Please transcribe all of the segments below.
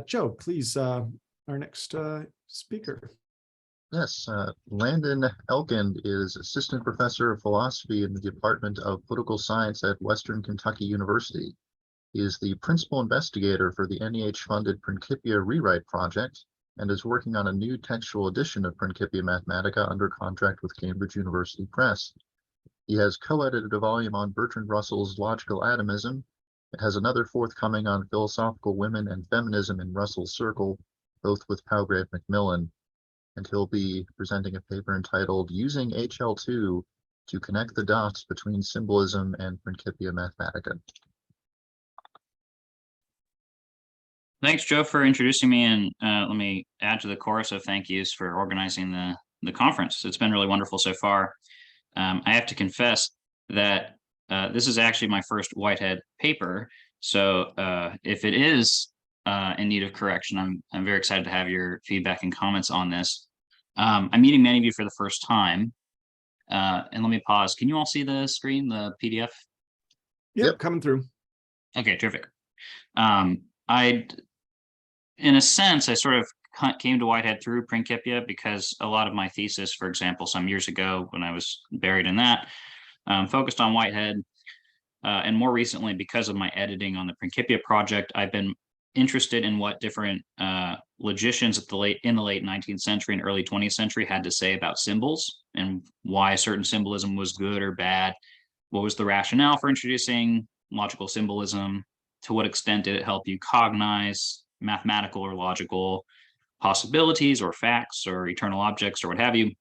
Joe, please, our next speaker. Yes, Landon Elkind is Assistant Professor of Philosophy in the Department of Political Science at Western Kentucky University. He is the principal investigator for the NEH-funded Principia rewrite project and is working on a new textual edition of Principia Mathematica under contract with Cambridge University Press. He has co-edited a volume on Bertrand Russell's logical atomism. It has another forthcoming on philosophical women and feminism in Russell's circle, both with Palgrave Macmillan. And he'll be presenting a paper entitled Using HL2 to Connect the Dots Between Symbolism and Principia Mathematica. Thanks, Joe, for introducing me, and let me add to the chorus of thank yous for organizing the conference. It's been really wonderful so far. I have to confess that this is actually my first Whitehead paper, so if it is in need of correction, I'm very excited to have your feedback and comments on this. I'm meeting many of you for the first time, and let me pause. Can you all see the screen, the PDF? Yep, coming through. Okay, terrific. In a sense, I sort of came to Whitehead through Principia because a lot of my thesis, for example, some years ago when I was buried in that, focused on Whitehead. And more recently, because of my editing on the Principia project, I've been interested in what different logicians in the late 19th century and early 20th century had to say about symbols and why certain symbolism was good or bad. What was the rationale for introducing logical symbolism? To what extent did it help you cognize mathematical or logical possibilities or facts or eternal objects or what have you?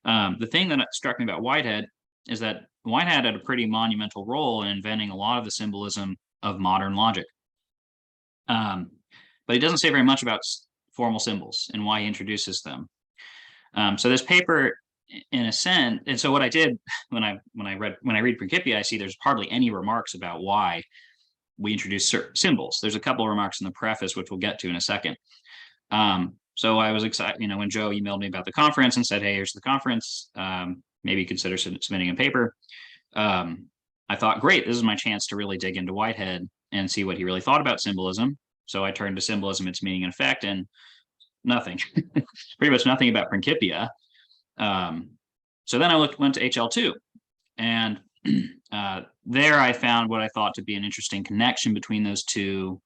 The thing that struck me about Whitehead is that Whitehead had a pretty monumental role in inventing a lot of the symbolism of modern logic. But he doesn't say very much about formal symbols and why he introduces them. So this paper, in a sense, and so what I did when I read Principia, I see there's hardly any remarks about why we introduce certain symbols. There's a couple of remarks in the preface, which we'll get to in a second. So I was excited, when Joe emailed me about the conference and said, hey, here's the conference, maybe consider submitting a paper. I thought, great, this is my chance to really dig into Whitehead and see what he really thought about symbolism. So I turned to Symbolism, Its Meaning and Effect, and nothing, pretty much nothing about Principia. So then I went to HL2, and there I found what I thought to be an interesting connection between those two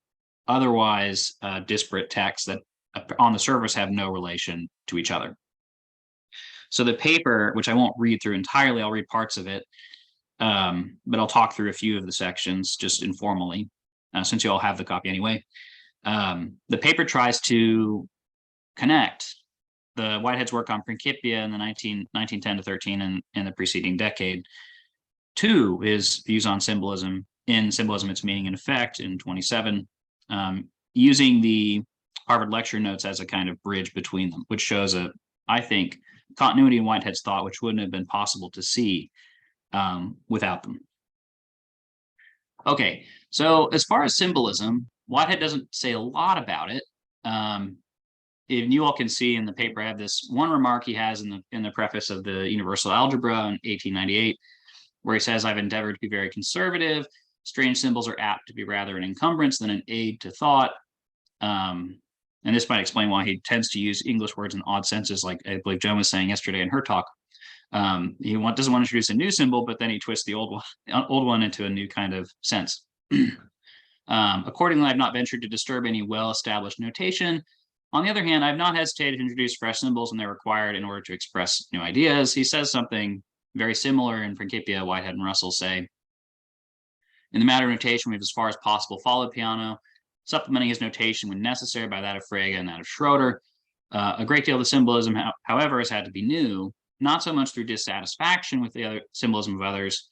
otherwise disparate texts that on the surface have no relation to each other. So the paper, which I won't read through entirely, I'll read parts of it, but I'll talk through a few of the sections just informally, since you all have the copy anyway. The paper tries to connect the Whitehead's work on Principia in the 1910 to 13 and the preceding decade to his views on symbolism in Symbolism, Its Meaning and Effect in 27, using the Harvard lecture notes as a kind of bridge between them, which shows I think, continuity in Whitehead's thought, which wouldn't have been possible to see without them. Okay, so as far as symbolism, Whitehead doesn't say a lot about it. If you all can see in the paper, I have this one remark he has in the preface of the Universal Algebra in 1898, where he says, I've endeavored to be very conservative. Strange symbols are apt to be rather an encumbrance than an aid to thought. And this might explain why he tends to use English words in odd senses, like I believe Joan was saying yesterday in her talk. He doesn't want to introduce a new symbol, but then he twists the old one into a new kind of sense. Accordingly, I've not ventured to disturb any well-established notation. On the other hand, I've not hesitated to introduce fresh symbols when they're required in order to express new ideas. He says something very similar in Principia. Whitehead and Russell say, in the matter of notation, we've as far as possible followed Peano, supplementing his notation when necessary by that of Frege and that of Schroeder. A great deal of the symbolism, however, has had to be new, not so much through dissatisfaction with the other symbolism of others,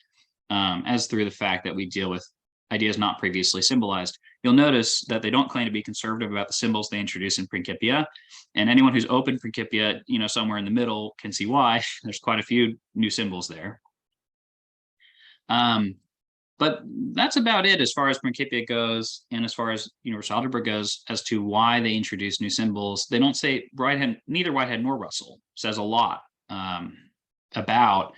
as through the fact that we deal with ideas not previously symbolized. You'll notice that they don't claim to be conservative about the symbols they introduce in Principia, and anyone who's opened Principia, somewhere in the middle can see why. There's quite a few new symbols there. But that's about it as far as Principia goes, and as far as Universal Algebra goes, as to why they introduce new symbols. They don't say, neither Whitehead nor Russell says a lot about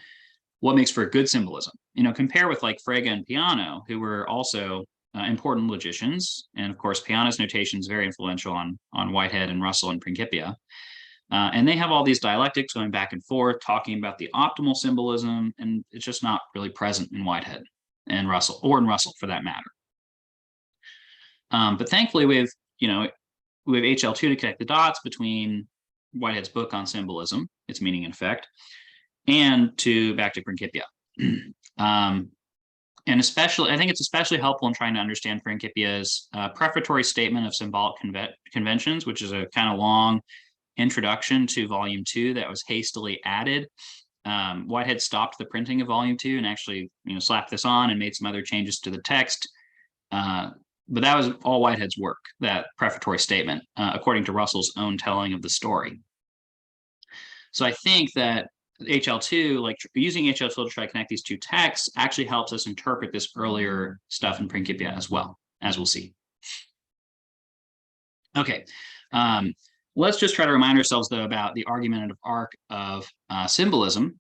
what makes for a good symbolism. Compare with like Frege and Peano, who were also important logicians. And of course, Peano's notation is very influential on Whitehead and Russell and Principia. And they have all these dialectics going back and forth, talking about the optimal symbolism, and it's just not really present in Whitehead and Russell, or in Russell for that matter. But thankfully, we have HL2 to connect the dots between Whitehead's book on symbolism, its meaning and effect, and back to Principia. And especially, I think it's especially helpful in trying to understand Principia's prefatory statement of symbolic conventions, which is a kind of long introduction to volume 2 that was hastily added. Whitehead stopped the printing of volume 2 and actually slapped this on and made some other changes to the text. But that was all Whitehead's work, that prefatory statement, according to Russell's own telling of the story. So I think that HL2, like using HL2 to try to connect these two texts, actually helps us interpret this earlier stuff in Principia as well, as we'll see. Okay, let's just try to remind ourselves, though, about the argumentative arc of symbolism.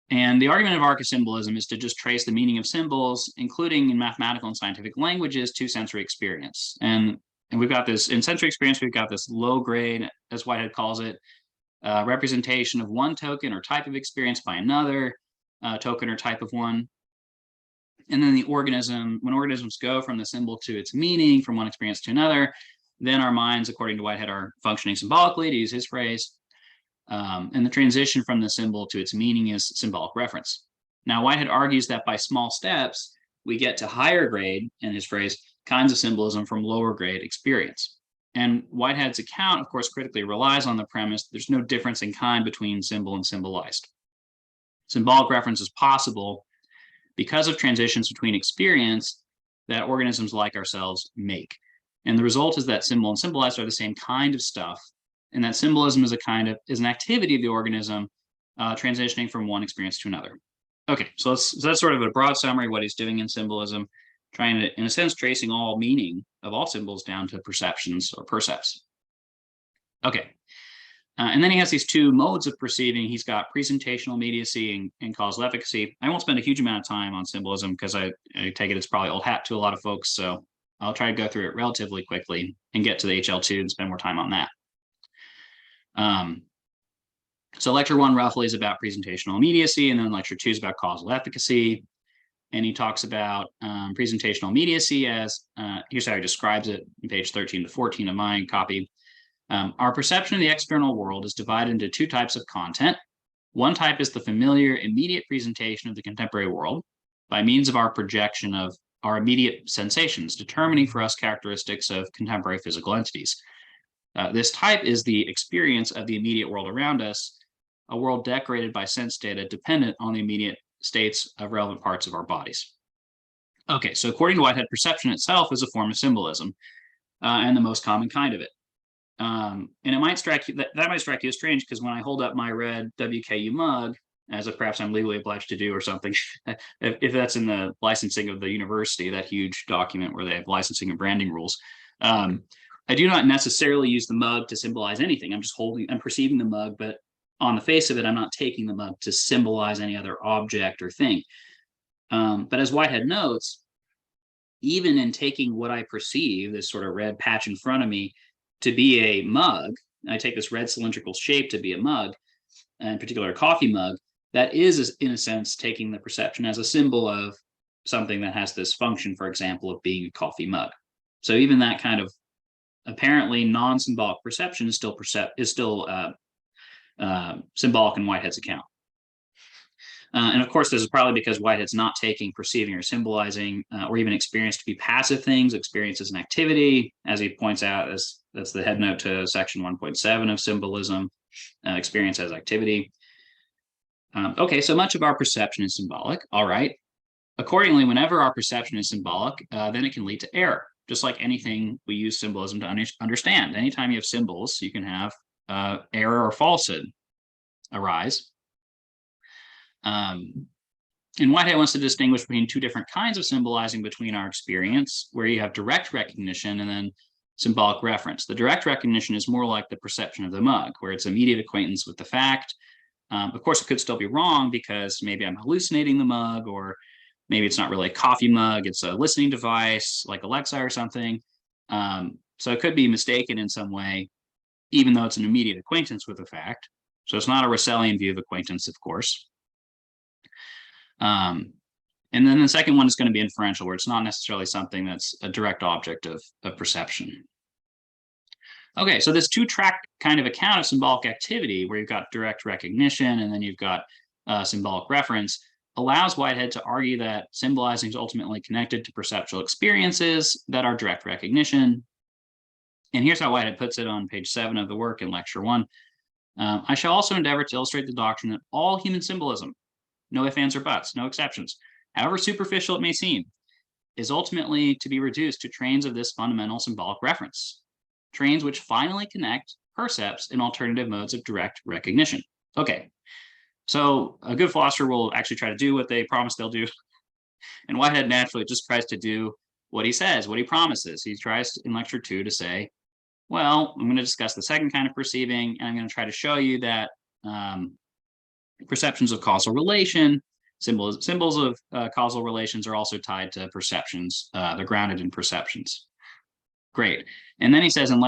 And the argumentative arc of symbolism is to just trace the meaning of symbols, including in mathematical and scientific languages, to sensory experience. And we've got this, in sensory experience, we've got this low grade, as Whitehead calls it, representation of one token or type of experience by another token or type of one. And then when organisms go from the symbol to its meaning, from one experience to another, then our minds, according to Whitehead, are functioning symbolically, to use his phrase. And the transition from the symbol to its meaning is symbolic reference. Now, Whitehead argues that by small steps, we get to higher grade, in his phrase, kinds of symbolism from lower grade experience. And Whitehead's account, of course, critically relies on the premise there's no difference in kind between symbol and symbolized. Symbolic reference is possible because of transitions between experience that organisms like ourselves make. And the result is that symbol and symbolized are the same kind of stuff, and that symbolism is an activity of the organism transitioning from one experience to another. Okay, so that's sort of a broad summary of what he's doing in symbolism, trying to, in a sense, tracing all meaning of all symbols down to perceptions or percepts. Okay, and then he has these two modes of perceiving. He's got presentational immediacy and causal efficacy. I won't spend a huge amount of time on symbolism because I take it it's probably old hat to a lot of folks, so I'll try to go through it relatively quickly and get to the HL2 and spend more time on that. So lecture 1 roughly is about presentational immediacy, and then lecture 2 is about causal efficacy. And he talks about presentational immediacy as, here's how he describes it in page 13 to 14 of my copy. Our perception of the external world is divided into two types of content. One type is the familiar, immediate presentation of the contemporary world by means of our projection of our immediate sensations, determining for us characteristics of contemporary physical entities. This type is the experience of the immediate world around us, a world decorated by sense data dependent on the immediate states of relevant parts of our bodies. Okay, so according to Whitehead, perception itself is a form of symbolism, and the most common kind of it. And it might strike you that might strike you as strange, because when I hold up my red WKU mug, as perhaps I'm legally obliged to do or something, if that's in the licensing of the university, that huge document where they have licensing and branding rules, I do not necessarily use the mug to symbolize anything. I'm perceiving the mug, but on the face of it, I'm not taking the mug to symbolize any other object or thing. But as Whitehead notes, even in taking what I perceive, this sort of red patch in front of me, to be a mug, I take this red cylindrical shape to be a mug, in particular a coffee mug, that is, in a sense, taking the perception as a symbol of something that has this function, for example, of being a coffee mug. So even that kind of apparently non-symbolic perception is still symbolic in Whitehead's account. And of course, this is probably because Whitehead's not taking perceiving or symbolizing or even experience to be passive things. Experience is an activity, as he points out, that's the head note to section 1.7 of symbolism, experience as activity. Okay, so much of our perception is symbolic. All right. Accordingly, whenever our perception is symbolic, then it can lead to error, just like anything we use symbolism to understand. Anytime you have symbols, you can have error or falsehood arise. And Whitehead wants to distinguish between two different kinds of symbolizing between our experience, where you have direct recognition and then symbolic reference. The direct recognition is more like the perception of the mug, where it's immediate acquaintance with the fact. Of course, it could still be wrong because maybe I'm hallucinating the mug, or Maybe it's not really a coffee mug, it's a listening device like Alexa or something. So it could be mistaken in some way, even though it's an immediate acquaintance with a fact. So it's not a Russellian view of acquaintance, of course. And then the second one is going to be inferential, where it's not necessarily something that's a direct object of perception. Okay, so this two-track kind of account of symbolic activity, where you've got direct recognition and then you've got symbolic reference, allows Whitehead to argue that symbolizing is ultimately connected to perceptual experiences that are direct recognition. And here's how Whitehead puts it on page 7 of the work in lecture 1. I shall also endeavor to illustrate the doctrine that all human symbolism, no ifs, ands, or buts, no exceptions, however superficial it may seem, is ultimately to be reduced to trains of this fundamental symbolic reference, trains which finally connect percepts in alternative modes of direct recognition. Okay, so a good philosopher will actually try to do what they promise they'll do. And Whitehead naturally just tries to do what he says, what he promises. He tries in lecture 2 to say, well, I'm going to discuss the second kind of perceiving, and I'm going to try to show you that perceptions of causal relation, symbols of causal relations are also tied to perceptions. They're grounded in perceptions. Great. And then he says in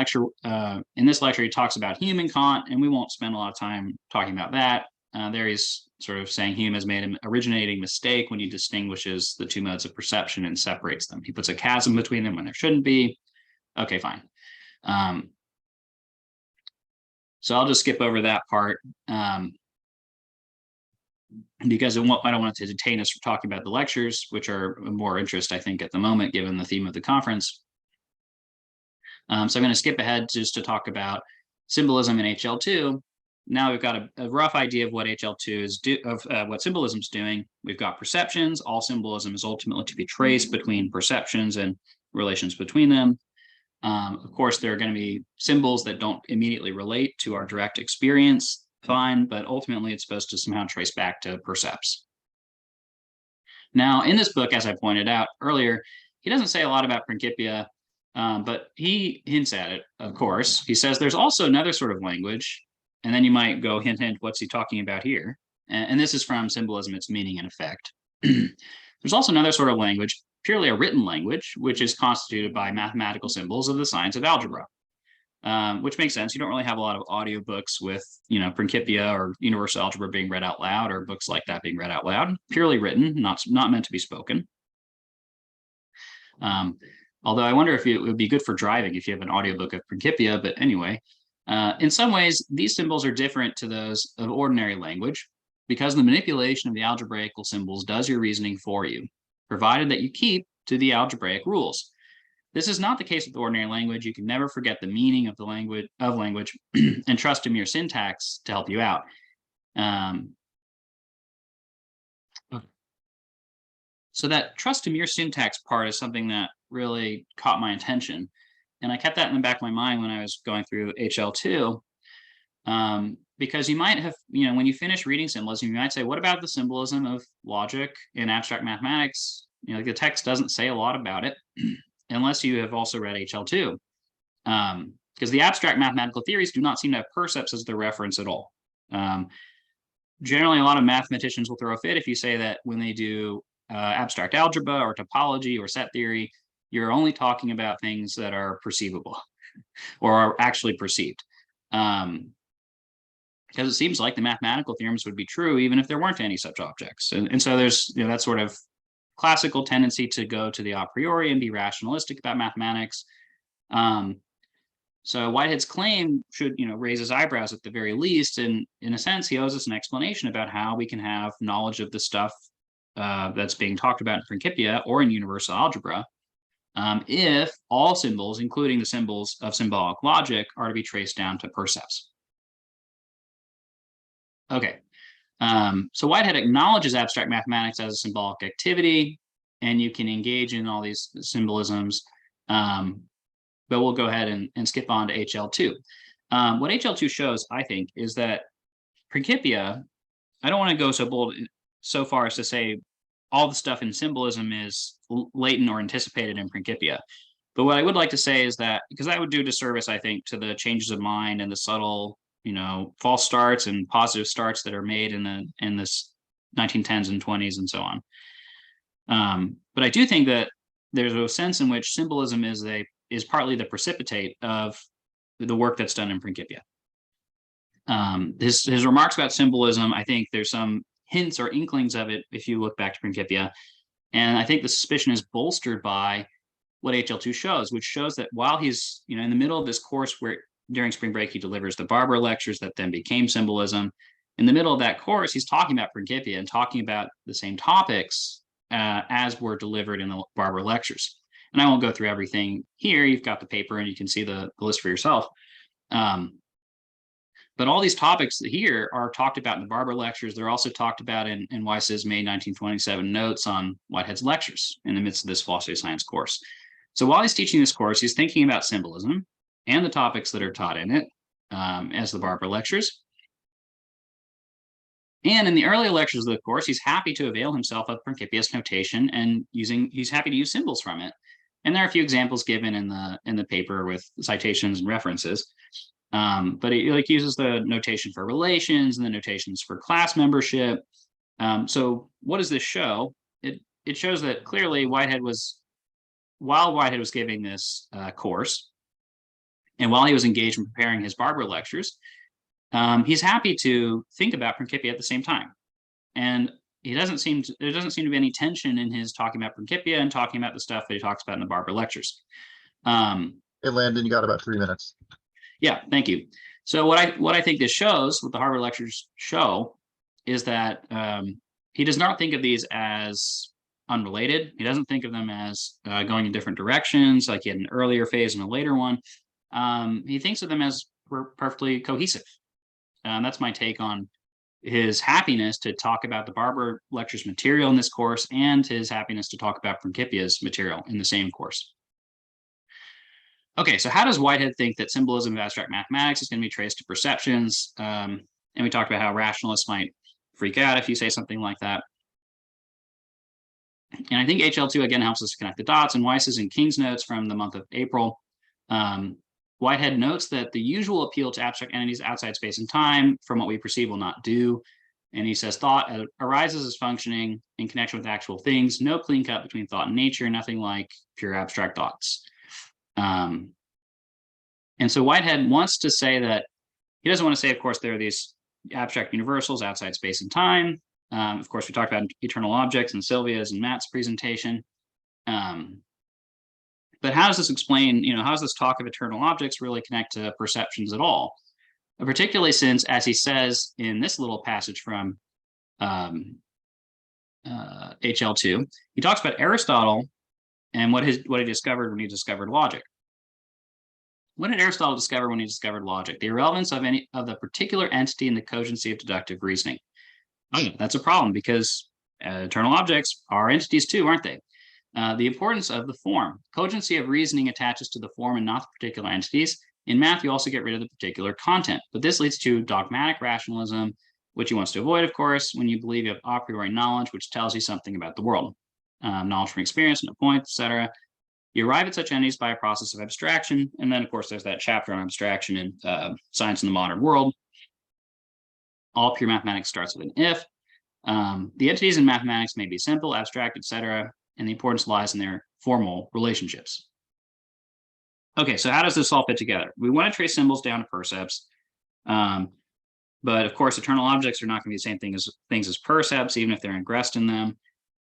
this lecture, he talks about Hume and Kant, and we won't spend a lot of time talking about that. There he's sort of saying Hume has made an originating mistake when he distinguishes the two modes of perception and separates them. He puts a chasm between them when there shouldn't be. Okay, fine. So I'll just skip over that part because I don't want to detain us from talking about the lectures, which are of more interest, I think, at the moment, given the theme of the conference. So I'm going to skip ahead just to talk about symbolism in HL2. Now we've got a rough idea of what HL2 is what symbolism is doing. We've got perceptions. All symbolism is ultimately to be traced between perceptions and relations between them. Of course, there are going to be symbols that don't immediately relate to our direct experience, fine, but ultimately it's supposed to somehow trace back to percepts. Now, in this book, as I pointed out earlier, he doesn't say a lot about Principia, but he hints at it, of course. He says there's also another sort of language, and then you might go, hint, hint, what's he talking about here? And this is from Symbolism, Its Meaning and Effect. There's also another sort of language, purely a written language, which is constituted by mathematical symbols of the science of algebra, which makes sense. You don't really have a lot of audiobooks with, Principia or universal algebra being read out loud, or books like that being read out loud. Purely written, not meant to be spoken. Although I wonder if it would be good for driving if you have an audiobook of Principia, but anyway. In some ways, these symbols are different to those of ordinary language because the manipulation of the algebraical symbols does your reasoning for you, provided that you keep to the algebraic rules. This is not the case with ordinary language. You can never forget the meaning of the language and trust in your syntax to help you out. So that trust in your syntax part is something that really caught my attention. And I kept that in the back of my mind when I was going through HL2, because you might have, when you finish reading symbolism, you might say, what about the symbolism of logic in abstract mathematics? The text doesn't say a lot about it unless you have also read HL2, because the abstract mathematical theories do not seem to have percepts as their reference at all. Generally, a lot of mathematicians will throw a fit if you say that when they do abstract algebra or topology or set theory, you're only talking about things that are perceivable or are actually perceived. Because it seems like the mathematical theorems would be true even if there weren't any such objects. And so there's that sort of classical tendency to go to the a priori and be rationalistic about mathematics. So Whitehead's claim should raise his eyebrows at the very least. And in a sense, he owes us an explanation about how we can have knowledge of the stuff that's being talked about in Principia or in universal algebra, if all symbols, including the symbols of symbolic logic, are to be traced down to percepts. Okay, so Whitehead acknowledges abstract mathematics as a symbolic activity, and you can engage in all these symbolisms, but we'll go ahead and skip on to HL2. What HL2 shows, I think, is that Principia, I don't want to go so far as to say all the stuff in symbolism is latent or anticipated in Principia. But what I would like to say is that, because that would do disservice, I think, to the changes of mind and the subtle, false starts and positive starts that are made in this 1910s and 20s and so on. But I do think that there's a sense in which symbolism is partly the precipitate of the work that's done in Principia. His remarks about symbolism, I think there's some hints or inklings of it if you look back to Principia. And I think the suspicion is bolstered by what HL2 shows, which shows that while he's in the middle of this course where during spring break he delivers the Barber lectures that then became symbolism, in the middle of that course he's talking about Principia and talking about the same topics as were delivered in the Barber lectures. And I won't go through everything here. You've got the paper and you can see the list for yourself. But all these topics here are talked about in the Barber lectures. They're also talked about in Weiss's May 1927 notes on Whitehead's lectures in the midst of this philosophy of science course. So while he's teaching this course, he's thinking about symbolism and the topics that are taught in it as the Barber lectures. And in the earlier lectures of the course, he's happy to avail himself of Principia's notation and he's happy to use symbols from it. And there are a few examples given in the paper with citations and references. But he uses the notation for relations and the notations for class membership. So what does this show? It shows that clearly while Whitehead was giving this course, and while he was engaged in preparing his Barber lectures, he's happy to think about Principia at the same time. And there doesn't seem to be any tension in his talking about Principia and talking about the stuff that he talks about in the Barber lectures. Hey, Landon, you got about 3 minutes. Yeah, thank you. So what I think this shows, what the Barber lectures show, is that he does not think of these as unrelated. He doesn't think of them as going in different directions, like he had an earlier phase and a later one. He thinks of them as perfectly cohesive. That's my take on his happiness to talk about the Barber lectures material in this course and his happiness to talk about Principia's material in the same course. Okay, so how does Whitehead think that symbolism of abstract mathematics is going to be traced to perceptions? And we talked about how rationalists might freak out if you say something like that. And I think HL2 again helps us connect the dots. And Weiss's and King's notes from the month of April, Whitehead notes that the usual appeal to abstract entities outside space and time from what we perceive will not do. And he says thought arises as functioning in connection with actual things, no clean cut between thought and nature, nothing like pure abstract thoughts. And so Whitehead wants to say that he doesn't want to say, of course, there are these abstract universals outside space and time. Of course, we talked about eternal objects in Sylvia's and Matt's presentation. But how does this explain, how does this talk of eternal objects really connect to perceptions at all? Particularly since, as he says in this little passage from HL2, he talks about Aristotle and what he discovered when he discovered logic. What did Aristotle discover when he discovered logic? The irrelevance of any of the particular entity in the cogency of deductive reasoning. That's a problem because eternal objects are entities too, aren't they? The importance of the form. Cogency of reasoning attaches to the form and not the particular entities. In math, you also get rid of the particular content, but this leads to dogmatic rationalism, which he wants to avoid, of course, when you believe you have a priori knowledge, which tells you something about the world. Knowledge from experience, no point, etc. You arrive at such entities by a process of abstraction. And then, of course, there's that chapter on abstraction in Science in the Modern World. All pure mathematics starts with an if. The entities in mathematics may be simple, abstract, etc., and the importance lies in their formal relationships. Okay, so how does this all fit together? We want to trace symbols down to percepts, but of course, eternal objects are not going to be the same things as percepts, even if they're ingressed in them.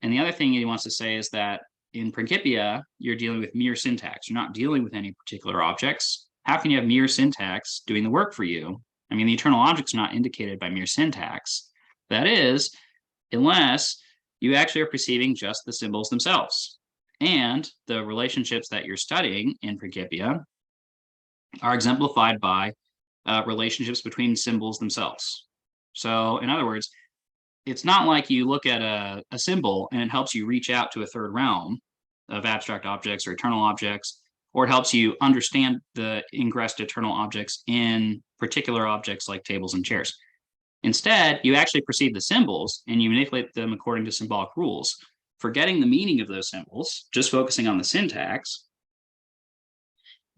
And the other thing he wants to say is that in Principia, you're dealing with mere syntax. You're not dealing with any particular objects. How can you have mere syntax doing the work for you? I mean, the eternal objects are not indicated by mere syntax. That is, unless you actually are perceiving just the symbols themselves. And the relationships that you're studying in Principia are exemplified by relationships between symbols themselves. So in other words, it's not like you look at a symbol and it helps you reach out to a third realm of abstract objects or eternal objects, or it helps you understand the ingressed eternal objects in particular objects like tables and chairs. Instead, you actually perceive the symbols and you manipulate them according to symbolic rules, forgetting the meaning of those symbols, just focusing on the syntax,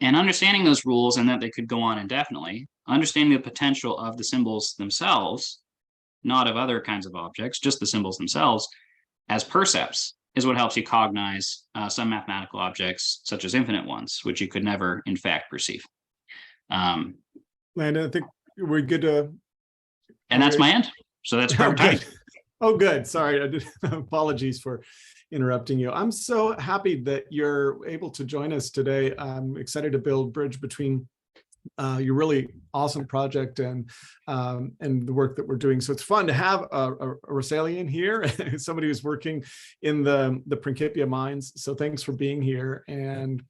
and understanding those rules and that they could go on indefinitely, understanding the potential of the symbols themselves, not of other kinds of objects, just the symbols themselves, as percepts. is what helps you cognize some mathematical objects, such as infinite ones, which you could never, in fact, perceive. Landon, I think we're good to. And that's my end. So that's perfect timing. Oh, good. Sorry, I did. Apologies for interrupting you. I'm so happy that you're able to join us today. I'm excited to build bridge between your really awesome project and the work that we're doing. So it's fun to have a Rosalian here, somebody who's working in the Principia mines. So thanks for being here, and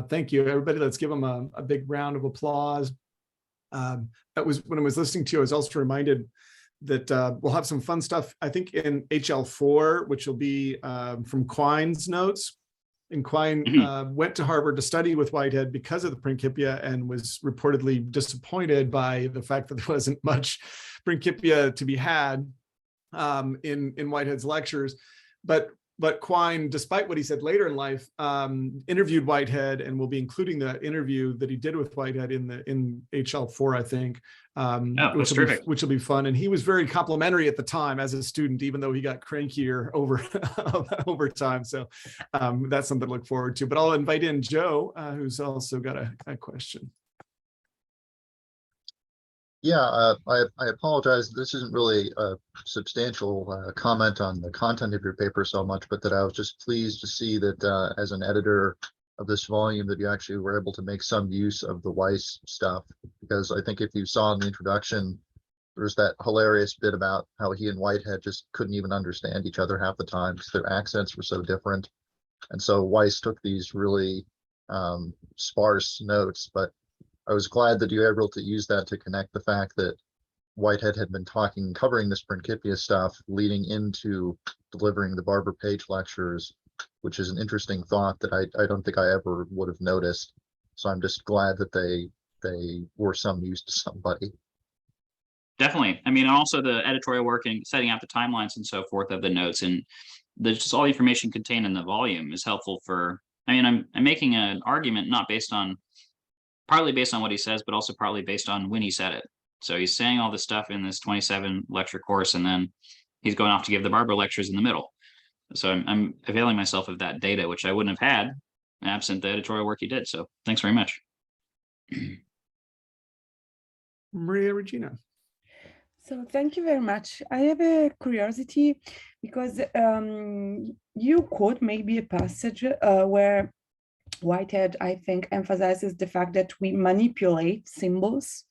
thank you, everybody. Let's give them a big round of applause. That was when I was listening to you, I was also reminded that we'll have some fun stuff, I think, in HL4, which will be from Quine's notes. And Quine went to Harvard to study with Whitehead because of the Principia, and was reportedly disappointed by the fact that there wasn't much Principia to be had in Whitehead's lectures. But Quine, despite what he said later in life, interviewed Whitehead, and will be including the interview that he did with Whitehead in HL4, I think, which will be fun. And he was very complimentary at the time as a student, even though he got crankier over time. So that's something to look forward to. But I'll invite in Joe, who's also got a question. Yeah, I apologize. This isn't really a substantial comment on the content of your paper so much, but that I was just pleased to see that as an editor of this volume that you actually were able to make some use of the Weiss stuff. Because I think if you saw in the introduction, there's that hilarious bit about how he and Whitehead just couldn't even understand each other half the time because their accents were so different. And so Weiss took these really sparse notes, but I was glad that you were able to use that to connect the fact that Whitehead had been covering this Principia stuff leading into delivering the Barbara Page lectures, which is an interesting thought that I don't think I ever would have noticed. So I'm just glad that they were some use to somebody. Definitely. I mean, also the editorial work and setting out the timelines and so forth of the notes, and just all the information contained in the volume is helpful for, I mean, I'm making an argument not partly based on what he says, but also partly based on when he said it. So he's saying all this stuff in this 27 lecture course, and then he's going off to give the Barbara lectures in the middle. So I'm availing myself of that data, which I wouldn't have had absent the editorial work he did. So thanks very much. Maria Regina. So thank you very much. I have a curiosity because you quote maybe a passage where Whitehead, I think, emphasizes the fact that we manipulate symbols,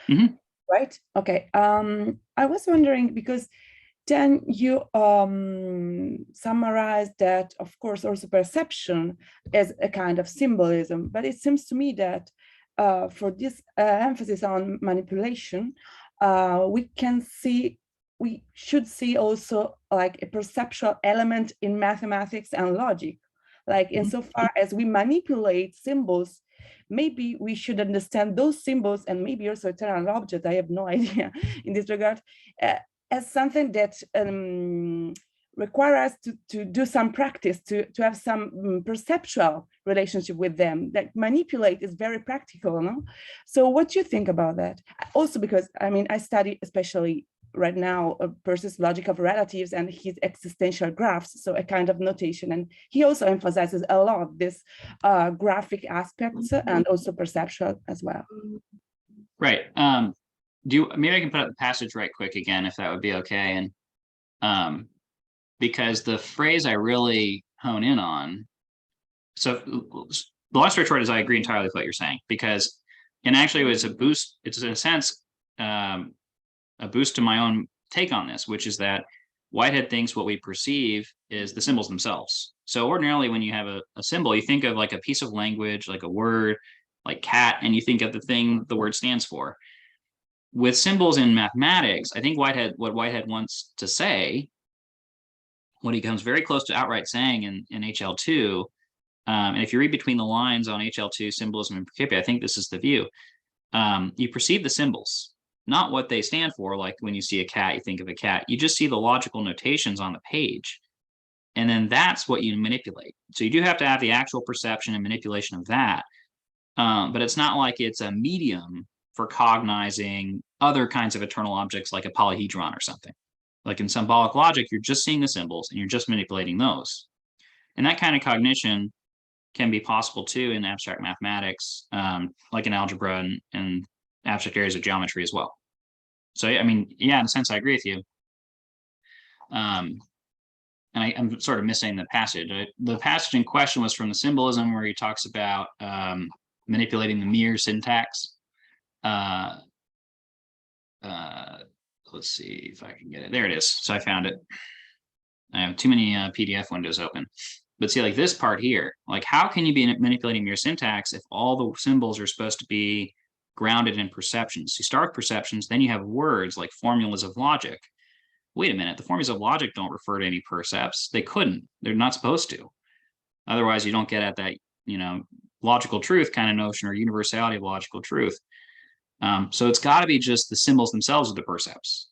right? Okay. I was wondering, because then you summarized that, of course, also perception is a kind of symbolism, but it seems to me that for this emphasis on manipulation, we should see also like a perceptual element in mathematics and logic. Like insofar as we manipulate symbols, maybe we should understand those symbols, and maybe also eternal objects, I have no idea in this regard, as something that require us to do some practice, to have some perceptual relationship with them. That manipulate is very practical, no? So what do you think about that? Also because, I mean, I study especially right now Peirce's logic of relatives and his existential graphs, so a kind of notation, and he also emphasizes a lot this graphic aspects and also perceptual as well. Right. Maybe I can put up the passage right quick again, if that would be okay. And because the phrase I really hone in on, so the long story short is I agree entirely with what you're saying, because, and actually it was a boost, it's in a sense a boost to my own take on this, which is that Whitehead thinks what we perceive is the symbols themselves. So ordinarily when you have a symbol, you think of like a piece of language, like a word, like cat, and you think of the thing the word stands for. With symbols in mathematics, I think what Whitehead wants to say, what he comes very close to outright saying in HL2, and if you read between the lines on HL2, Symbolism and Principia, I think this is the view. You perceive the symbols, not what they stand for. Like when you see a cat, you think of a cat. You just see the logical notations on the page. And then that's what you manipulate. So you do have to have the actual perception and manipulation of that. But it's not like it's a medium for cognizing other kinds of eternal objects like a polyhedron or something. Like in symbolic logic, you're just seeing the symbols and you're just manipulating those. And that kind of cognition can be possible too in abstract mathematics, like in algebra and abstract areas of geometry as well. So, I mean, yeah, in a sense, I agree with you. And I'm sort of missing the passage. The passage in question was from the Symbolism, where he talks about manipulating the mere syntax. Let's see if I can get it. There it is. So I found it. I have too many PDF windows open. But see, like this part here, like how can you be manipulating mere syntax if all the symbols are supposed to be grounded in perceptions? You start with perceptions, then you have words like formulas of logic. Wait a minute, the formulas of logic don't refer to any percepts. They couldn't. They're not supposed to. Otherwise, you don't get at that, you know, logical truth kind of notion or universality of logical truth. So it's got to be just the symbols themselves of the percepts,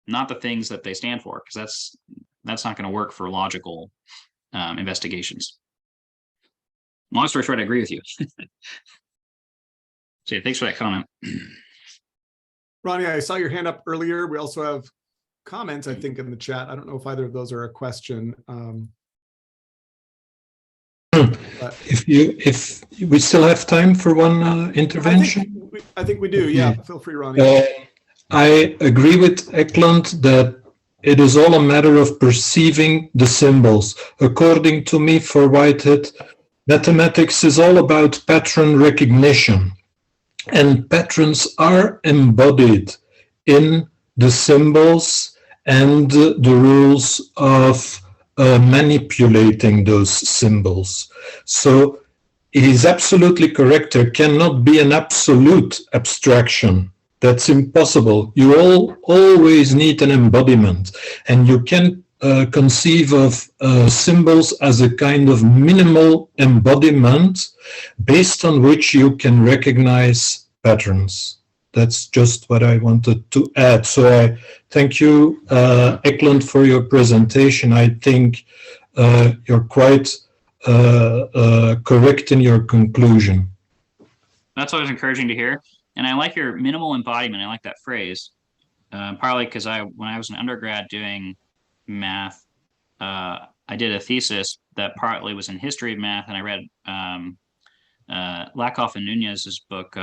not the things that they stand for, because that's not going to work for logical investigations. Long story short, I agree with you. So yeah, thanks for that comment. Ronnie, I saw your hand up earlier. We also have comments, I think, in the chat. I don't know if either of those are a question. If we still have time for one intervention. I think we do. Yeah, feel free, Ronnie. I agree with Elkind that it is all a matter of perceiving the symbols. According to me, for Whitehead, mathematics is all about pattern recognition. And patterns are embodied in the symbols and the rules of manipulating those symbols. So it is absolutely correct. There cannot be an absolute abstraction. That's impossible. You always need an embodiment, and you can conceive of symbols as a kind of minimal embodiment based on which you can recognize patterns. That's just what I wanted to add. So I thank you, Elkind, for your presentation. I think you're quite correct in your conclusion. That's always encouraging to hear. And I like your minimal embodiment. I like that phrase, partly because when I was an undergrad doing math, I did a thesis that partly was in history of math, and I read Lakoff and Nunez's book,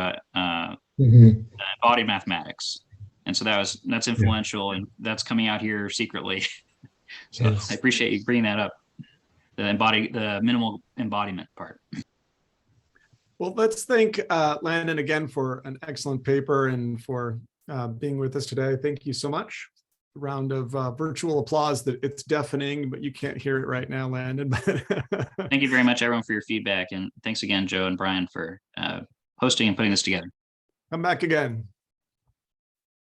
Embodied Mathematics. And so that's influential, and that's coming out here secretly. So yes. I appreciate you bringing that up, the minimal embodiment part. Well, let's thank Landon again for an excellent paper and for being with us today. Thank you so much. A round of virtual applause. That it's deafening, but you can't hear it right now, Landon. Thank you very much, everyone, for your feedback. And thanks again, Joe and Brian, for hosting and putting this together. Come back again.